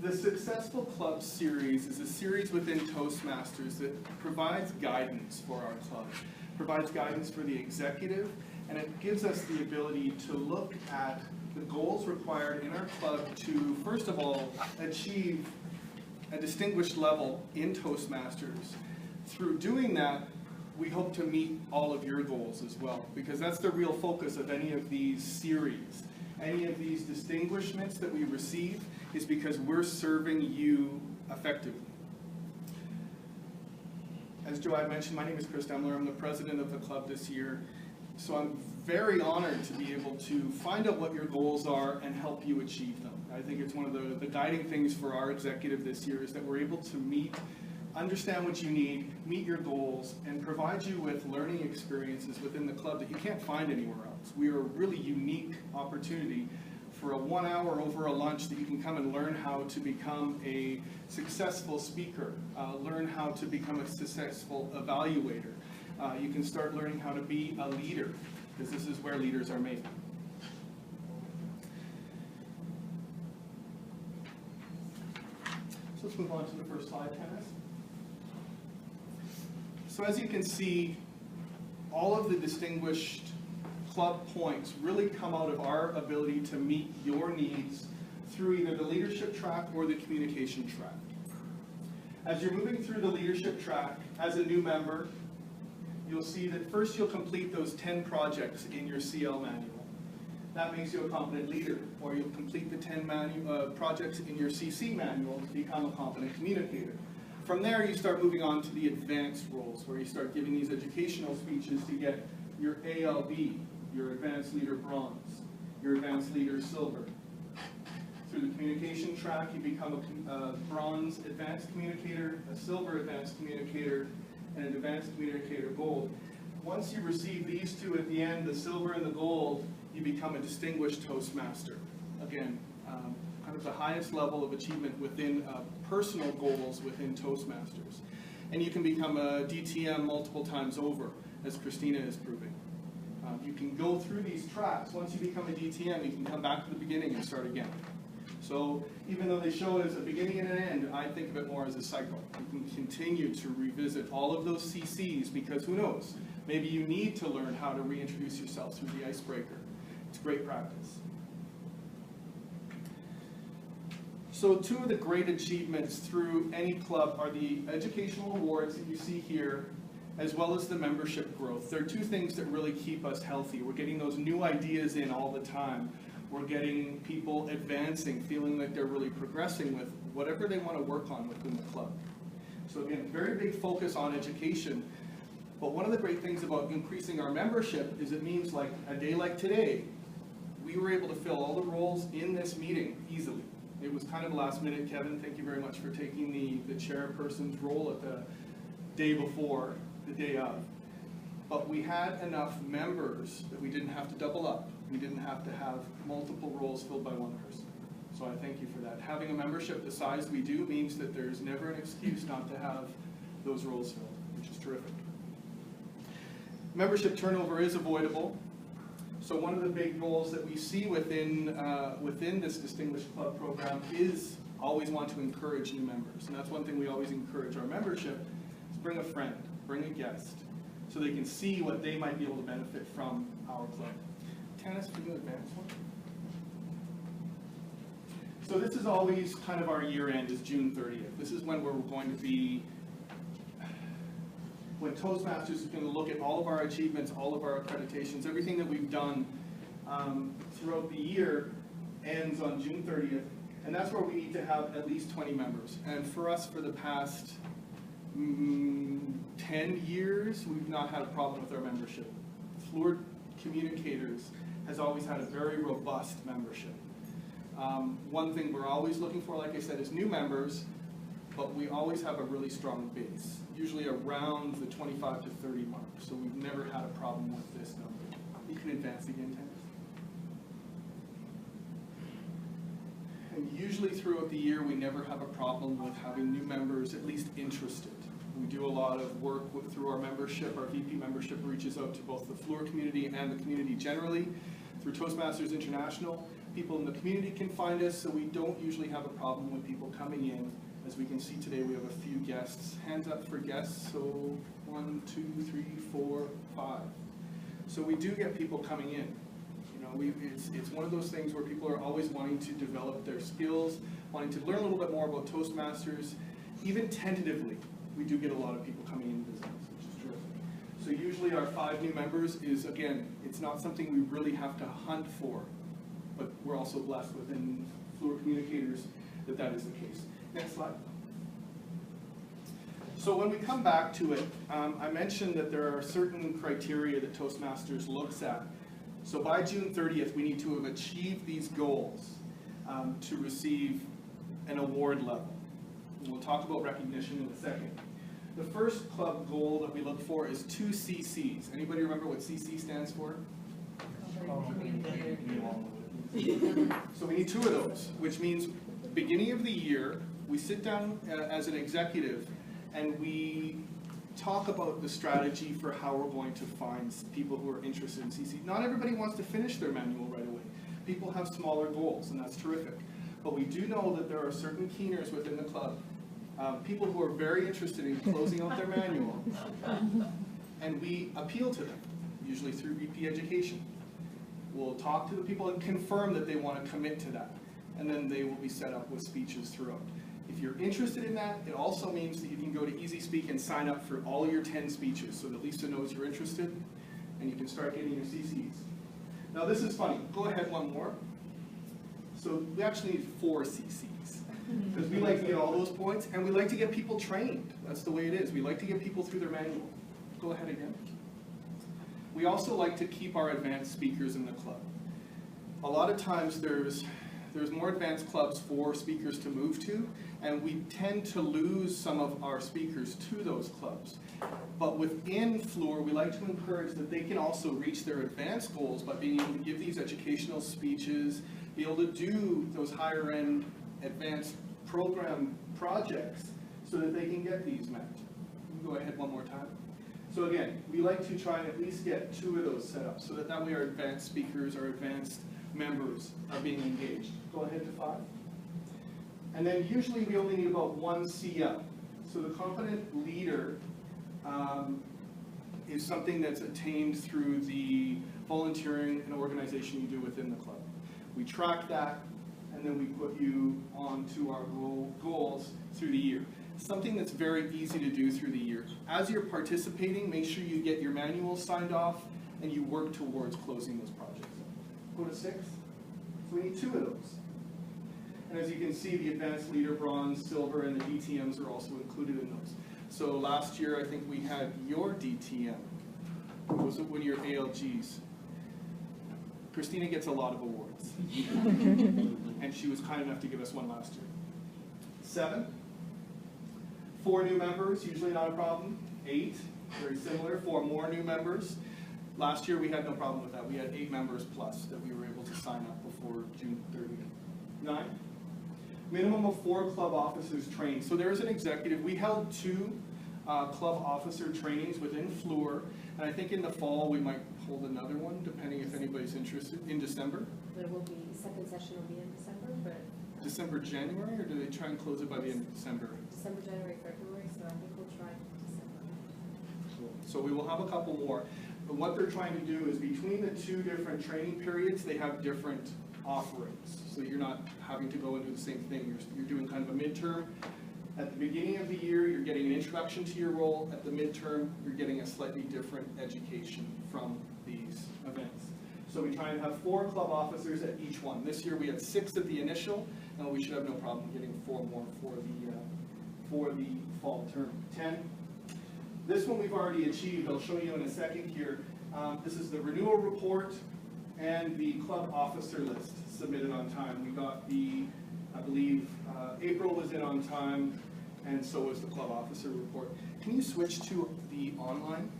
The Successful Club series is a series within Toastmasters that provides guidance for our club, provides guidance for the executive, and it gives us the ability to look at the goals required in our club to, first of all, achieve a distinguished level in Toastmasters. Through doing that, we hope to meet all of your goals as well, because that's the real focus of any of these series. Any of these distinguishments that we receive is because we're serving you effectively. As Joab mentioned, my name is Demler. I'm the president of the club this year. So I'm very honored to be able to find out what your goals are and help you achieve them. I think it's one of the guiding things for our executive this year is that we're able to understand what you need, meet your goals, and provide you with learning experiences within the club that you can't find anywhere else. We are a really unique opportunity for a 1 hour over a lunch that you can come and learn how to become a successful speaker, learn how to become a successful evaluator. You can start learning how to be a leader, because this is where leaders are made. So let's move on to the first slide, Dennis. So as you can see, all of the distinguished club points really come out of our ability to meet your needs through either the leadership track or the communication track. As you're moving through the leadership track as a new member, you'll see that first you'll complete those 10 projects in your CL manual. That makes you a competent leader. Or you'll complete the 10 projects in your CC manual to become a competent communicator. From there, you start moving on to the advanced roles, where you start giving these educational speeches to get your ALB, your Advanced Leader Bronze, your Advanced Leader Silver. Through the communication track, you become a Bronze Advanced Communicator, a Silver Advanced Communicator, and an Advanced Communicator Gold. Once you receive these two at the end, the Silver and the Gold, you become a Distinguished Toastmaster. Again, kind of the highest level of achievement within personal goals within Toastmasters. And you can become a DTM multiple times over, as Christina is proving. You can go through these tracks. Once you become a DTM, you can come back to the beginning and start again. So even though they show it as a beginning and an end, I think of it more as a cycle. You can continue to revisit all of those CCs, because who knows? Maybe you need to learn how to reintroduce yourself through the icebreaker. It's great practice. So two of the great achievements through any club are the educational awards that you see here, as well as the membership growth. They're two things that really keep us healthy. We're getting those new ideas in all the time. We're getting people advancing, feeling like they're really progressing with whatever they want to work on within the club. So again, very big focus on education. But one of the great things about increasing our membership is it means like a day like today, we were able to fill all the roles in this meeting easily. It was kind of last minute. Kevin, thank you very much for taking the chairperson's role at the day before, the day of. But we had enough members that we didn't have to double up. We didn't have to have multiple roles filled by one person. So I thank you for that. Having a membership the size we do means that there's never an excuse not to have those roles filled, which is terrific. Membership turnover is avoidable. So one of the big goals that we see within this Distinguished Club program is always want to encourage new members. And that's one thing we always encourage our membership, is bring a friend, bring a guest, so they can see what they might be able to benefit from our club. Tannis, can you advance one? So this is always kind of our year end, is June 30th. This is when we're going to be, when Toastmasters is going to look at all of our achievements, all of our accreditations, everything that we've done throughout the year ends on June 30th. And that's where we need to have at least 20 members. And for us, for the past 10 years, we've not had a problem with our membership. Fluor Communicators has always had a very robust membership. One thing we're always looking for, like I said, is new members, but we always have a really strong base, usually around the 25 to 30 mark. So we've never had a problem with this number. You can advance again, Tannis. And usually throughout the year, we never have a problem with having new members at least interested. We do a lot of work through our membership. Our VP membership reaches out to both the Fluor community and the community generally. Through Toastmasters International, People in the community can find us, so we don't usually have a problem with people coming in. As we can see today, we have a few guests. Hands up for guests, so 1, 2, 3, 4, 5. So we do get people coming in. You know, it's one of those things where people are always wanting to develop their skills, wanting to learn a little bit more about Toastmasters. Even tentatively, we do get a lot of people coming in business, which is terrific. So usually our 5 new members is, again, it's not something we really have to hunt for, but we're also blessed within Fluor Communicators that that is the case. Next slide. So when we come back to it, I mentioned that there are certain criteria that Toastmasters looks at. So by June 30th, we need to have achieved these goals to receive an award level. And we'll talk about recognition in a second. The first club goal that we look for is 2 CCs. Anybody remember what CC stands for? So we need 2 of those, which means beginning of the year, we sit down as an executive and we talk about the strategy for how we're going to find people who are interested in CC. Not everybody wants to finish their manual right away. People have smaller goals, and that's terrific. But we do know that there are certain keeners within the club, people who are very interested in closing out their manual, and we appeal to them, usually through VP Education. We'll talk to the people and confirm that they want to commit to that, and then they will be set up with speeches throughout. If you're interested in that, it also means that you can go to Easy Speak and sign up for all your 10 speeches so that Lisa knows you're interested, and you can start getting your CCs. Now this is funny. Go ahead, one more. So we actually need 4 CCs, because we like to get all those points, and we like to get people trained. That's the way it is. We like to get people through their manual. Go ahead again. We also like to keep our advanced speakers in the club. A lot of times there's more advanced clubs for speakers to move to, and we tend to lose some of our speakers to those clubs. But within Fluor, we like to encourage that they can also reach their advanced goals by being able to give these educational speeches, be able to do those higher end advanced program projects so that they can get these met. Go ahead one more time. So again, we like to try and at least get 2 of those set up so that way our advanced speakers, our advanced members are being engaged. Go ahead to 5. And then usually we only need about 1 CL. So the competent leader is something that's attained through the volunteering and organization you do within the club. We track that, and then we put you onto our goals through the year. Something that's very easy to do through the year. As you're participating, make sure you get your manuals signed off and you work towards closing those projects. Go to 6. So we need 2 of those. And as you can see, the advanced leader, bronze, silver, and the DTMs are also included in those. So last year, I think we had your DTM. Was it one of your ALGs? Christina gets a lot of awards. And she was kind enough to give us one last year. 7. 4 new members, usually not a problem. 8, very similar. 4 more new members. Last year we had no problem with that. We had 8 members plus that we were able to sign up before June 30th. 9. Minimum of 4 club officers trained. So there is an executive. We held 2 club officer trainings within Fluor, and I think in the fall we might hold another one, depending if anybody's interested, in December. There will be, second session will be in December, but... December, January, or do they try and close it by the end of December? December, January, February, so I think we'll try December. Cool. So we will have a couple more. But what they're trying to do is between the 2 different training periods, they have different offerings. So you're not having to go and do the same thing. You're doing kind of a midterm. At the beginning of the year, you're getting an introduction to your role. At the midterm, you're getting a slightly different education from these events. So we try and have 4 club officers at each one. This year we had 6 at the initial, and we should have no problem getting 4 more for the fall term. 10. This one we've already achieved. I'll show you in a second here. This is the renewal report and the club officer list submitted on time. We got the, I believe, April was in on time, and so was the club officer report. Can you switch to the online?